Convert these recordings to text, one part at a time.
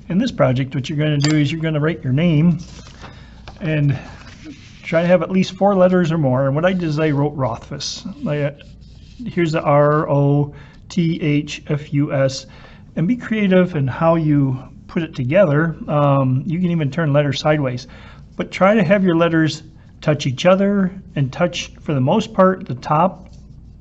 In this project, what you're going to do is you're going to write your name and try to have at least 4 letters or more. And what I did is I wrote Rothfuss. Here's the ROTHFUS. And be creative in how you put it together. You can even turn letters sideways. But try to have your letters touch each other and touch, for the most part, the top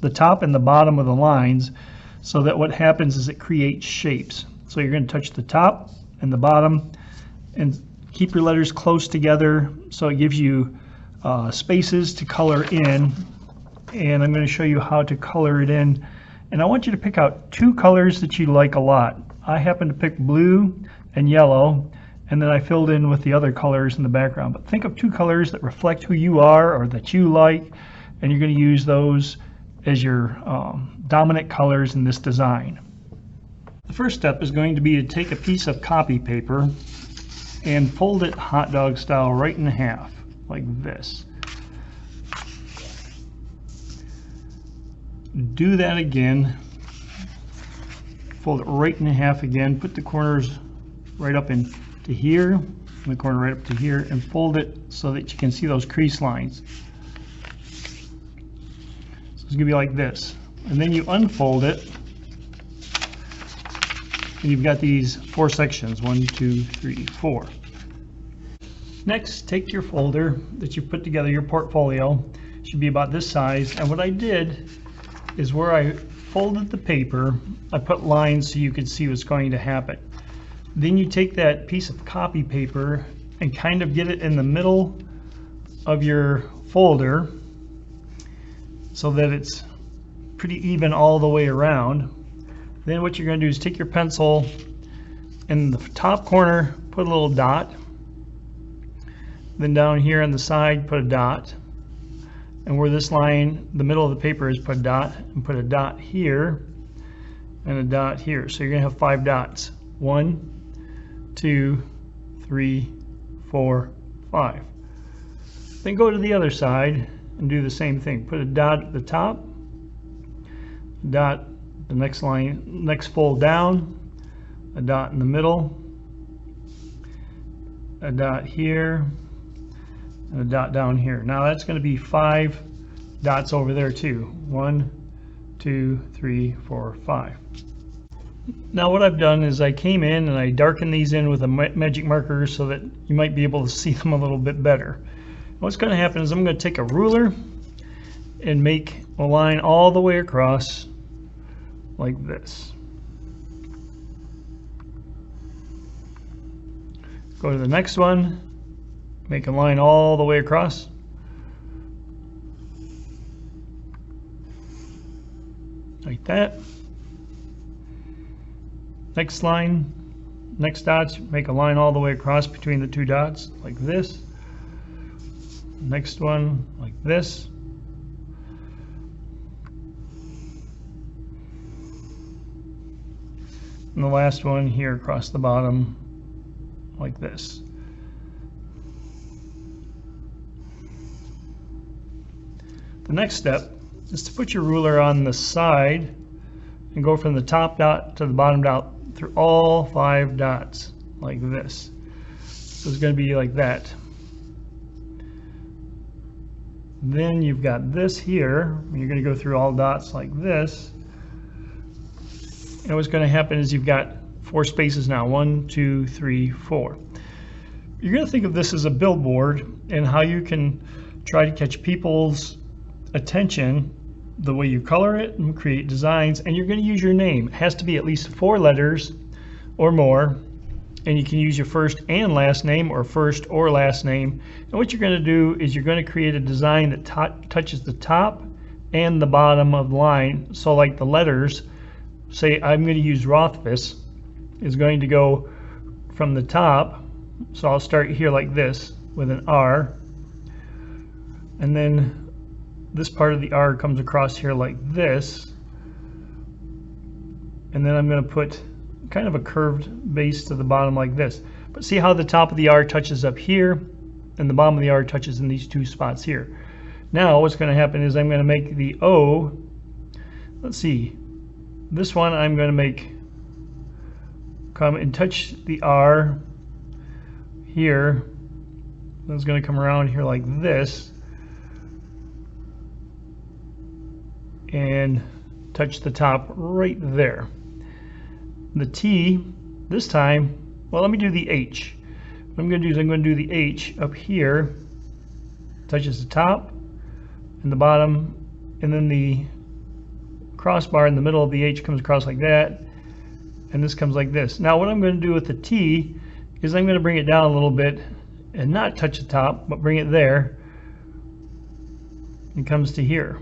and the bottom of the lines, so that what happens is it creates shapes. So you're going to touch the top and the bottom and keep your letters close together, so it gives you spaces to color in. And I'm going to show you how to color it in. And I want you to pick out 2 colors that you like a lot. I happen to pick blue and yellow, and then I filled in with the other colors in the background. But think of 2 colors that reflect who you are or that you like, and you're going to use those as your dominant colors in this design. The first step is going to be to take a piece of copy paper and fold it hot dog style right in half, like this. Do that again. Fold it right in half again. Put the corners right up into here, and the corner right up to here, and fold it so that you can see those crease lines. So it's going to be like this. And then you unfold it, and you've got these 4 sections, 1, 2, 3, 4. Next, take your folder that you put together, your portfolio. It should be about this size. And what I did is where I folded the paper, I put lines so you could see what's going to happen. Then you take that piece of copy paper and kind of get it in the middle of your folder so that it's pretty even all the way around. Then what you're going to do is take your pencil, in the top corner put a little dot, then down here on the side put a dot, and where this line, the middle of the paper is, put a dot, and put a dot here and a dot here. So you're going to have 5 dots. 1, 2, 3, 4, 5. Then go to the other side and do the same thing. Put a dot at the top, dot the next line, next fold down, a dot in the middle, a dot here, and a dot down here. Now that's going to be 5 dots over there too. 1, 2, 3, 4, 5. Now what I've done is I came in and I darkened these in with a magic marker so that you might be able to see them a little bit better. What's going to happen is I'm going to take a ruler and make a line all the way across like this. Go to the next one, make a line all the way across. Like that. Next line, next dots, make a line all the way across between the 2 dots, like this. Next one, like this. And the last one here across the bottom, like this. The next step is to put your ruler on the side and go from the top dot to the bottom dot through all 5 dots, like this. So it's going to be like that. Then you've got this here, you're going to go through all dots like this. And what's going to happen is you've got 4 spaces now, 1, 2, 3, 4. You're going to think of this as a billboard and how you can try to catch people's attention the way you color it and create designs. And you're going to use your name. It has to be at least 4 letters or more, and you can use your first and last name or first or last name. And what you're going to do is you're going to create a design that touches the top and the bottom of the line. So like the letters, say I'm going to use Rothfuss, is going to go from the top. So I'll start here like this with an R, and then this part of the R comes across here like this, and then I'm going to put kind of a curved base to the bottom like this. But see how the top of the R touches up here and the bottom of the R touches in these 2 spots here. Now what's going to happen is I'm going to make the O, let's see, this one I'm going to make come and touch the R here. It's going to come around here like this and touch the top right there. The T this time, well, let me do the H. What I'm going to do is I'm going to do the H up here, touches the top and the bottom, and then the crossbar in the middle of the H comes across like that, and this comes like this. Now what I'm going to do with the T is I'm going to bring it down a little bit and not touch the top, but bring it there. It comes to here.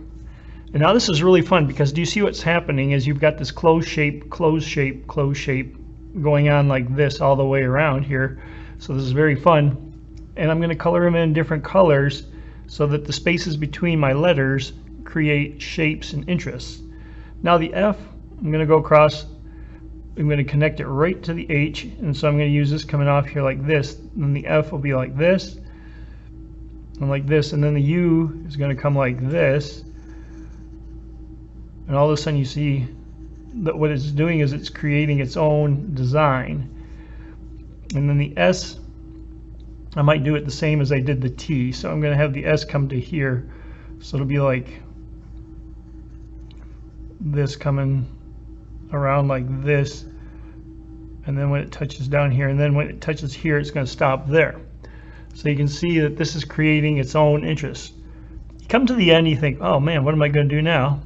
And now this is really fun, because do you see what's happening is you've got this closed shape, closed shape, closed shape going on like this all the way around here. So this is very fun. And I'm going to color them in different colors so that the spaces between my letters create shapes and interests. Now the F, I'm going to go across, I'm going to connect it right to the H, and so I'm going to use this coming off here like this, and then the F will be like this, and like this, and then the U is going to come like this, and all of a sudden you see that what it's doing is it's creating its own design. And then the S, I might do it the same as I did the T, so I'm going to have the S come to here, so it'll be like this coming around like this, and then when it touches down here, and then when it touches here, it's going to stop there. So you can see that this is creating its own interest. You come to the end, you think, oh man, what am I going to do now?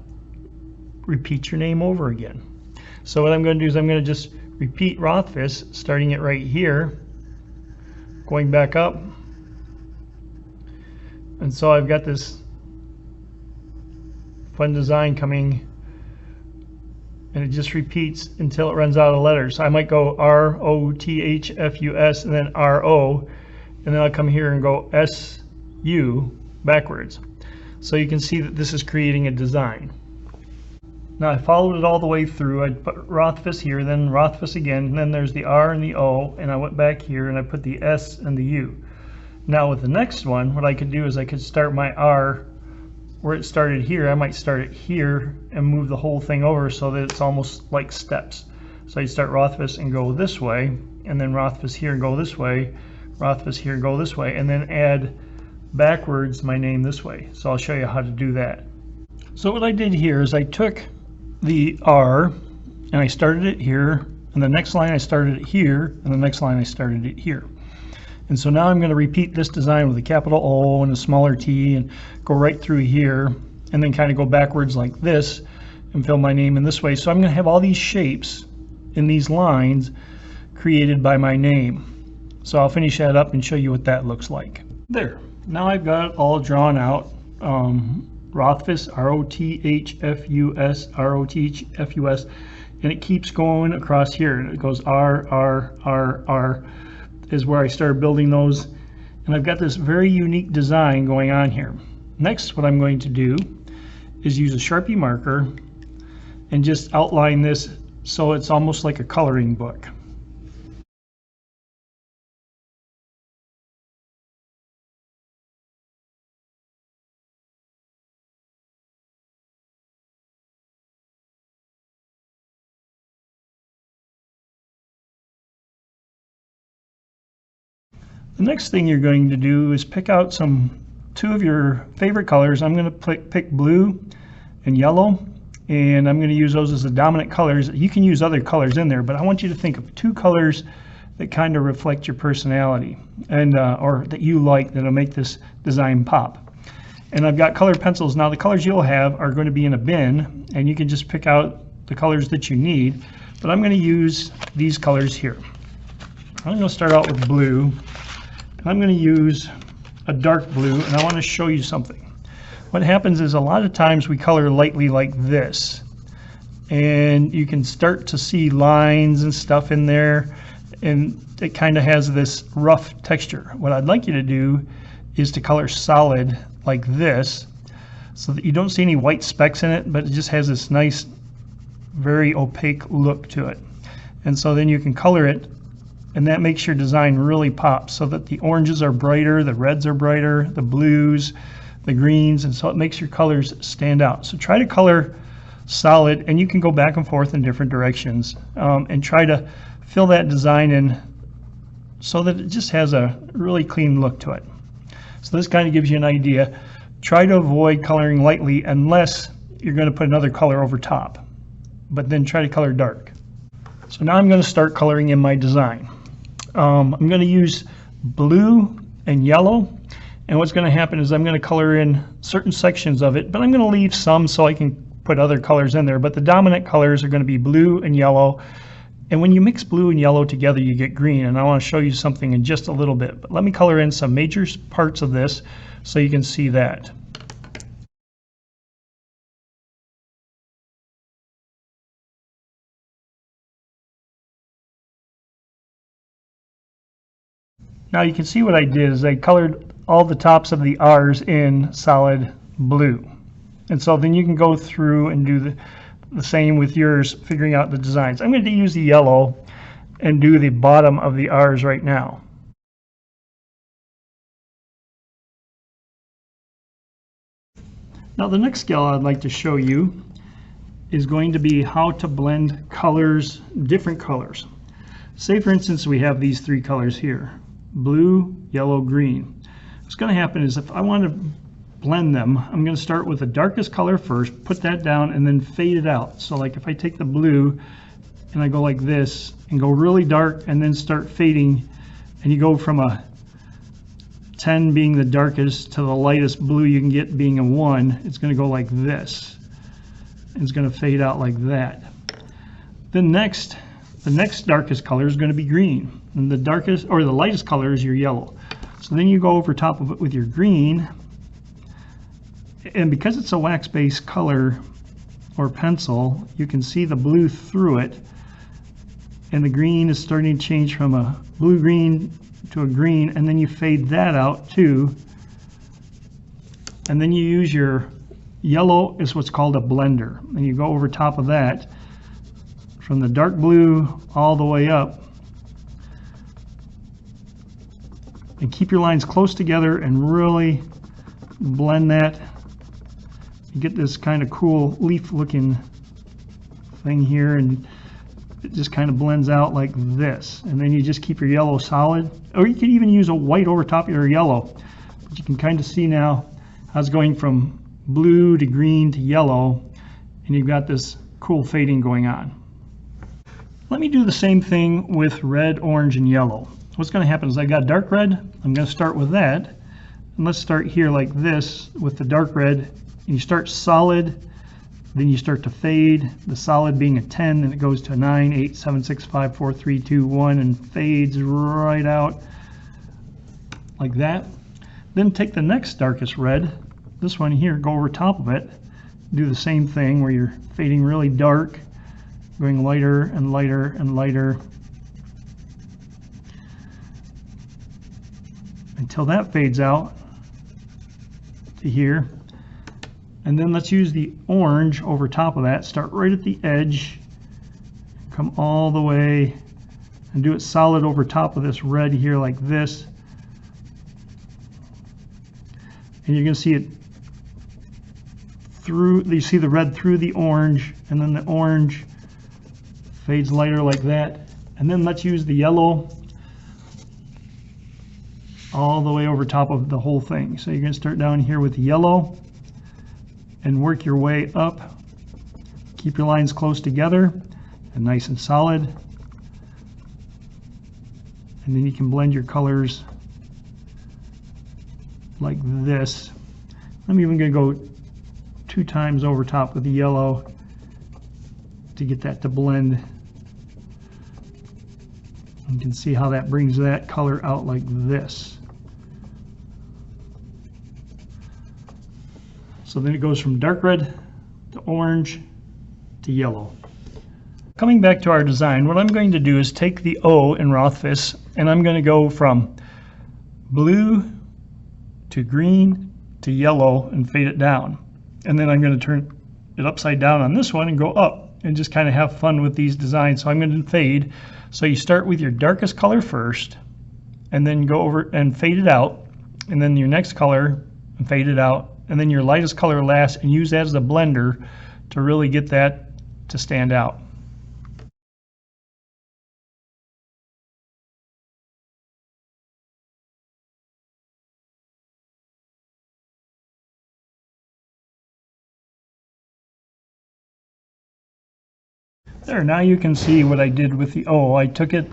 Repeat your name over again. So what I'm going to do is I'm going to just repeat Rothfuss, starting it right here, going back up, and so I've got this fun design coming, and it just repeats until it runs out of letters. I might go R-O-T-H-F-U-S and then R-O, and then I'll come here and go S-U backwards. So you can see that this is creating a design. Now I followed it all the way through. I put Rothfuss here, then Rothfuss again, and then there's the R and the O, and I went back here and I put the S and the U. Now with the next one, what I could do is I could start my R where it started here. I might start it here and move the whole thing over so that it's almost like steps. So I start Rothfuss and go this way, and then Rothfuss here and go this way, Rothfuss here and go this way, and then add backwards my name this way. So I'll show you how to do that. So what I did here is I took the R and I started it here, and the next line I started it here, and the next line I started it here. And so now I'm going to repeat this design with a capital O and a smaller T and go right through here, and then kind of go backwards like this and fill my name in this way. So I'm going to have all these shapes in these lines created by my name. So I'll finish that up and show you what that looks like. There. Now I've got it all drawn out. Rothfuss, R-O-T-H-F-U-S, R-O-T-H-F-U-S, and it keeps going across here. It goes R, R, R, R, is where I started building those, and I've got this very unique design going on here. Next, what I'm going to do is use a Sharpie marker and just outline this so it's almost like a coloring book. The next thing you're going to do is pick out two of your favorite colors. I'm going to pick blue and yellow, and I'm going to use those as the dominant colors. You can use other colors in there, but I want you to think of two colors that kind of reflect your personality and or that you like, that'll make this design pop. And I've got colored pencils. Now the colors you'll have are going to be in a bin, and you can just pick out the colors that you need, but I'm going to use these colors here. I'm going to start out with blue. I'm going to use a dark blue, and I want to show you something. What happens is a lot of times we color lightly like this, and you can start to see lines and stuff in there, and it kind of has this rough texture. What I'd like you to do is to color solid like this, so that you don't see any white specks in it, but it just has this nice, very opaque look to it. And so then you can color it, and that makes your design really pop, so that the oranges are brighter, the reds are brighter, the blues, the greens, and so it makes your colors stand out. So try to color solid, and you can go back and forth in different directions and try to fill that design in so that it just has a really clean look to it. So this kind of gives you an idea. Try to avoid coloring lightly unless you're going to put another color over top, but then try to color dark. So now I'm going to start coloring in my design. I'm going to use blue and yellow, and what's going to happen is I'm going to color in certain sections of it, but I'm going to leave some so I can put other colors in there. But the dominant colors are going to be blue and yellow, and when you mix blue and yellow together you get green, and I want to show you something in just a little bit. But let me color in some major parts of this so you can see that. Now you can see what I did is I colored all the tops of the R's in solid blue. And so then you can go through and do the same with yours, figuring out the designs. I'm going to use the yellow and do the bottom of the R's right now. Now the next skill I'd like to show you is going to be how to blend colors, different colors. Say for instance we have these three colors here. Blue, yellow, green. What's going to happen is if I want to blend them, I'm going to start with the darkest color first, put that down, and then fade it out. So like if I take the blue and I go like this and go really dark and then start fading, and you go from a 10 being the darkest to the lightest blue you can get being a 1, it's going to go like this. It's going to fade out like that. Then the next darkest color is going to be green, and the darkest or the lightest color is your yellow. So then you go over top of it with your green, and because it's a wax-based color or pencil, you can see the blue through it, and the green is starting to change from a blue-green to a green, and then you fade that out too, and then you use your yellow is what's called a blender, and you go over top of that from the dark blue all the way up, and keep your lines close together and really blend that. You get this kind of cool leaf looking thing here, and it just kind of blends out like this. And then you just keep your yellow solid, or you can even use a white over top of your yellow. But you can kind of see now how it's going from blue to green to yellow, and you've got this cool fading going on. Let me do the same thing with red, orange, and yellow. What's going to happen is I got dark red. I'm going to start with that, and let's start here like this with the dark red. And you start solid, then you start to fade, the solid being a 10, and it goes to a 9, 8, 7, 6, 5, 4, 3, 2, 1, and fades right out like that. Then take the next darkest red, this one here, go over top of it, do the same thing where you're fading really dark, going lighter and lighter and lighter until that fades out to here. And then let's use the orange over top of that. Start right at the edge, come all the way, and do it solid over top of this red here like this. And you're going to see it through, you see the red through the orange, and then the orange fades lighter like that. And then let's use the yellow all the way over top of the whole thing. So you're going to start down here with the yellow and work your way up. Keep your lines close together and nice and solid. And then you can blend your colors like this. I'm even going to go 2 times over top with the yellow to get that to blend. You can see how that brings that color out like this. So then it goes from dark red to orange to yellow. Coming back to our design, what I'm going to do is take the O in Rothfuss, and I'm going to go from blue to green to yellow and fade it down. And then I'm going to turn it upside down on this one and go up and just kind of have fun with these designs. So I'm going to fade. So you start with your darkest color first, and then go over and fade it out, and then your next color and fade it out, and then your lightest color last, and use that as a blender to really get that to stand out. There, now you can see what I did with the O. I took it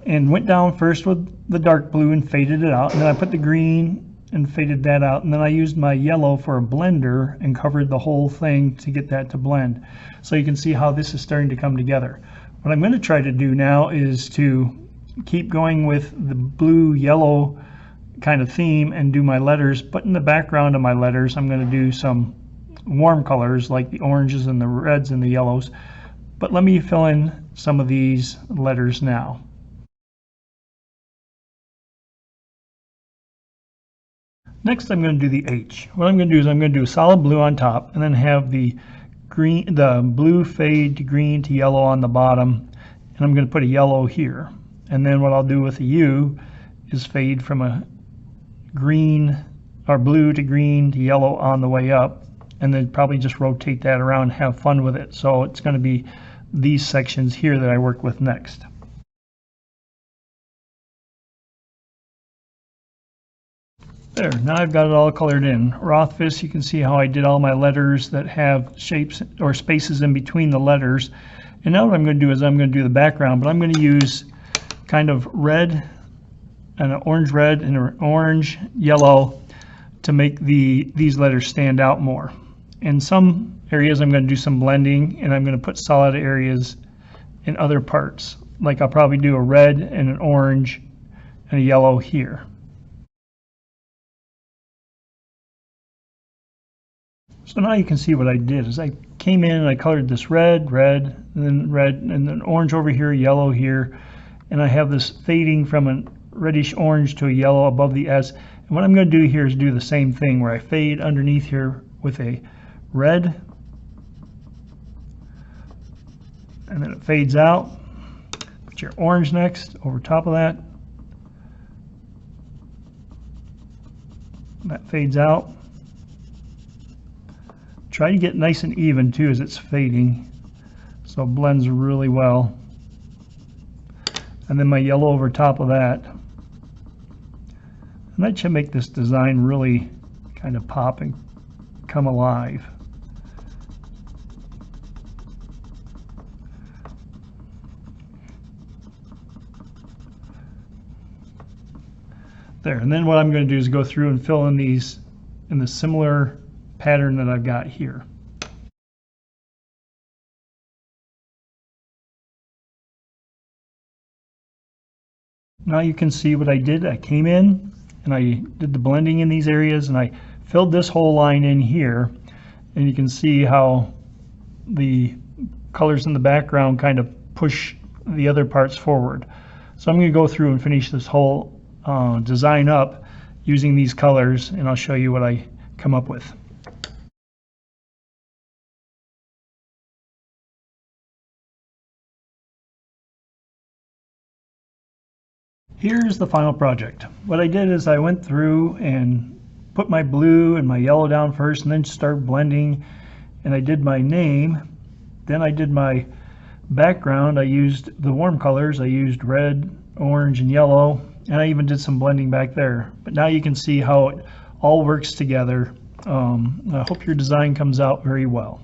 and went down first with the dark blue and faded it out, and then I put the green and faded that out, and then I used my yellow for a blender and covered the whole thing to get that to blend. So you can see how this is starting to come together. What I'm going to try to do now is to keep going with the blue yellow kind of theme and do my letters, but in the background of my letters I'm going to do some warm colors like the oranges and the reds and the yellows. But let me fill in some of these letters now. Next I'm going to do the H. What I'm going to do is I'm going to do a solid blue on top and then have the blue fade to green to yellow on the bottom, and I'm going to put a yellow here. And then what I'll do with the U is fade from a green or blue to green to yellow on the way up, and then probably just rotate that around and have fun with it. So it's going to be these sections here that I work with next. There, now I've got it all colored in. Rothfuss, you can see how I did all my letters that have shapes or spaces in between the letters. And now what I'm going to do is I'm going to do the background, but I'm going to use kind of red and an orange red and an orange yellow to make these letters stand out more. In some areas I'm going to do some blending, and I'm going to put solid areas in other parts. Like I'll probably do a red and an orange and a yellow here. So now you can see what I did is I came in and I colored this red, and then orange over here, yellow here, and I have this fading from a reddish orange to a yellow above the S. And what I'm going to do here is do the same thing where I fade underneath here with a red, and then it fades out. Put your orange next over top of that. That fades out. Try to get nice and even too as it's fading, so it blends really well. And then my yellow over top of that. And that should make this design really kind of pop and come alive. There, and then what I'm going to do is go through and fill in these in the similar pattern that I've got here. Now you can see what I did. I came in and I did the blending in these areas, and I filled this whole line in here, and you can see how the colors in the background kind of push the other parts forward. So I'm going to go through and finish this whole design up using these colors, and I'll show you what I come up with. Here's the final project. What I did is I went through and put my blue and my yellow down first and then start blending, and I did my name. Then I did my background. I used the warm colors. I used red, orange, and yellow, and I even did some blending back there. But now you can see how it all works together. I hope your design comes out very well.